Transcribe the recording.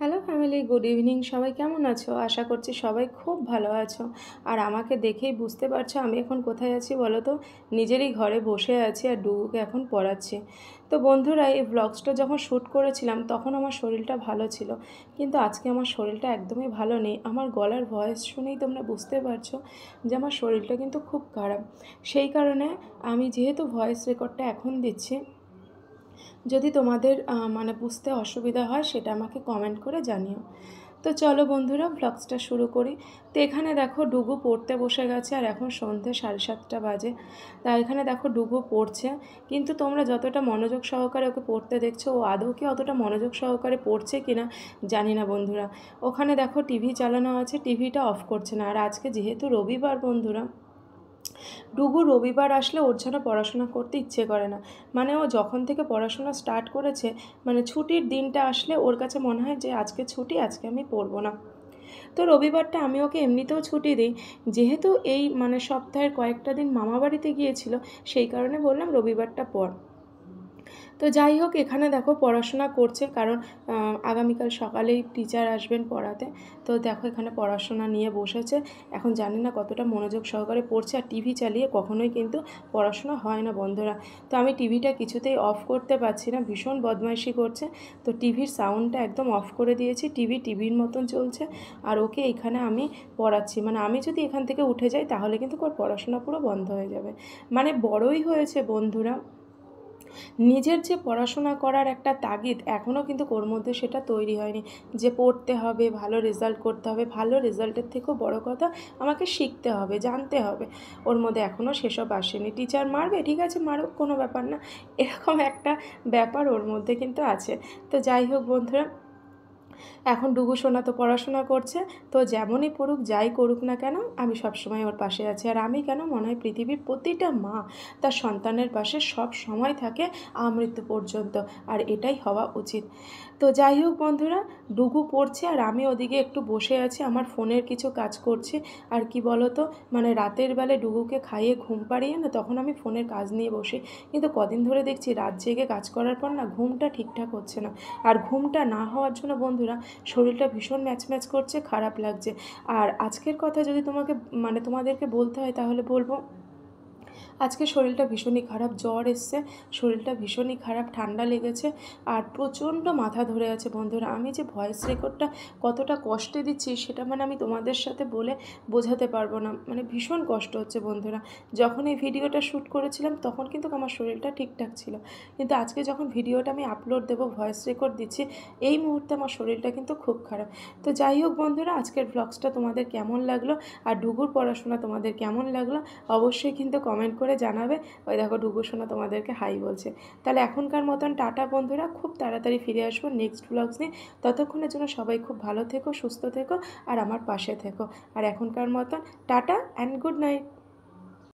Hello family, good evening. সবাই কেমন আছো? আশা করছি সবাই খুব ভালো আছো। আর আমাকে দেখেই বুঝতে পারছো আমি এখন কোথায় আছি বলো তো? নিজেরই ঘরে বসে আছি আর ডুগুকে এখন পড়াচ্ছি। তো বন্ধুরা, এই ব্লগসটা যখন শ্যুট করেছিলাম তখন আমার শরীরটা ভালো ছিল, কিন্তু আজকে আমার শরীরটা একদমই ভালো নেই। আমার গলার ভয়েস শুনেই তোমরা বুঝতে পারছো যে আমার শরীরটা কিন্তু খুব খারাপ। সেই কারণে আমি যেহেতু ভয়েস রেকর্ডটা এখন দিচ্ছি, যদি তোমাদের মানে বুঝতে অসুবিধা হয় সেটা আমাকে কমেন্ট করে জানিও। তো চলো বন্ধুরা, ব্লগসটা শুরু করি। তো এখানে দেখো ডুগু পড়তে বসে গেছে আর এখন সন্ধ্যে 7:30 বাজে। তা এখানে দেখো ডুগু পড়ছে, কিন্তু তোমরা যতটা মনোযোগ সহকারে ওকে পড়তে দেখছো, ও আদৌ কি অতটা মনোযোগ সহকারে পড়ছে কিনা জানি না বন্ধুরা। ওখানে দেখো টিভি চালানো আছে, টিভিটা অফ করছে না। আর আজকে যেহেতু রবিবার বন্ধুরা, ডুগু রবিবার আসলে ওর যেন পড়াশোনা করতে ইচ্ছে করে না। মানে ও যখন থেকে পড়াশোনা স্টার্ট করেছে, মানে ছুটির দিনটা আসলে ওর কাছে মনে হয় যে আজকে ছুটি, আজকে আমি পড়বো না। তো রবিবারটা আমি ওকে এমনিতেও ছুটি দিই, যেহেতু এই মানে সপ্তাহের কয়েকটা দিন মামা বাড়িতে গিয়েছিল, সেই কারণে বললাম রবিবারটা পড়। তো যাই হোক, এখানে দেখো পড়াশোনা করছে, কারণ আগামীকাল সকালেই টিচার আসবেন পড়াতে। তো দেখো এখানে পড়াশোনা নিয়ে বসেছে। এখন জানি না কতটা মনোযোগ সহকারে পড়ছে। আর টিভি চালিয়ে কখনোই কিন্তু পড়াশোনা হয় না বন্ধুরা। তো আমি টিভিটা কিছুতেই অফ করতে পারছি না, ভীষণ বদমাইশি করছে। তো টিভির সাউন্ডটা একদম অফ করে দিয়েছি, টিভির মতন চলছে। আর ওকে এখানে আমি পড়াচ্ছি, মানে আমি যদি এখান থেকে উঠে যাই তাহলে কিন্তু ওর পড়াশোনা পুরো বন্ধ হয়ে যাবে। মানে বড়ই হয়েছে বন্ধুরা, নিজের যে পড়াশোনা করার একটা তাগিদ এখনও কিন্তু ওর মধ্যে সেটা তৈরি হয়নি, যে পড়তে হবে, ভালো রেজাল্ট করতে হবে। ভালো রেজাল্টের থেকেও বড় কথা, আমাকে শিখতে হবে, জানতে হবে। ওর মধ্যে এখনও সেসব আসেনি। টিচার মারবে, ঠিক আছে মারুক, কোনো ব্যাপার না, এরকম একটা ব্যাপার ওর মধ্যে কিন্তু আছে। তো যাই হোক বন্ধুরা, এখন ডুগু সোনা তো পড়াশোনা করছে। তো যেমনই পড়ুক, যাই করুক না কেন, আমি সবসময় ওর পাশে আছি। আর আমি কেন, মনে হয় পৃথিবীর প্রতিটা মা তার সন্তানের পাশে সব সময় থাকে আমৃত্যু পর্যন্ত। আর এটাই হওয়া উচিত। তো যাই হোক বন্ধুরা, ডুগু পড়ছে আর আমি ওদিকে একটু বসে আছি, আমার ফোনের কিছু কাজ করছি। আর কি বলো তো, মানে রাতের বেলায় ডুগুকে খাইয়ে ঘুম পাড়িয়ে না, তখন আমি ফোনের কাজ নিয়ে বসি। কিন্তু কদিন ধরে দেখছি রাত জেগে কাজ করার পর না ঘুমটা ঠিকঠাক হচ্ছে না। আর ঘুমটা না হওয়ার জন্য বন্ধুরা শরীরটা ভীষণ ম্যাচম্যাচ করছে, খারাপ লাগছে। আর আজকের কথা যদি তোমাকে মানে তোমাদেরকে বলতে হয় তাহলে বলবো, আজকে শরীরটা ভীষণই খারাপ, জ্বর এসছে, শরীরটা ভীষণই খারাপ, ঠান্ডা লেগেছে। আর প্রচণ্ড মাথা ধরে আছে বন্ধুরা। আমি যে ভয়েস রেকর্ডটা কতটা কষ্টে দিচ্ছি সেটা মানে আমি তোমাদের সাথে বলে বোঝাতে পারবো না। মানে ভীষণ কষ্ট হচ্ছে বন্ধুরা। যখন এই ভিডিওটা শ্যুট করেছিলাম তখন কিন্তু আমার শরীরটা ঠিকঠাক ছিল, কিন্তু আজকে যখন ভিডিওটা আমি আপলোড দেবো, ভয়েস রেকর্ড দিচ্ছি, এই মুহূর্তে আমার শরীরটা কিন্তু খুব খারাপ। তো যাই হোক বন্ধুরা, আজকের ব্লগসটা তোমাদের কেমন লাগলো আর ডুগুর পড়াশোনা তোমাদের কেমন লাগলো অবশ্যই কিন্তু কমেন্ট করে জানাবে। ওই দেখো ডুগু সোনা তোমাদেরকে হাই বলছে। তাহলে এখনকার মতন টাটা বন্ধুরা, খুব তাড়াতাড়ি ফিরে আসবো নেক্সট ব্লগস নিয়ে। ততক্ষণের জন্য সবাই খুব ভালো থেকো, সুস্থ থেকো আর আমার পাশে থেকো। আর এখনকার মতন টাটা অ্যান্ড গুড নাইট।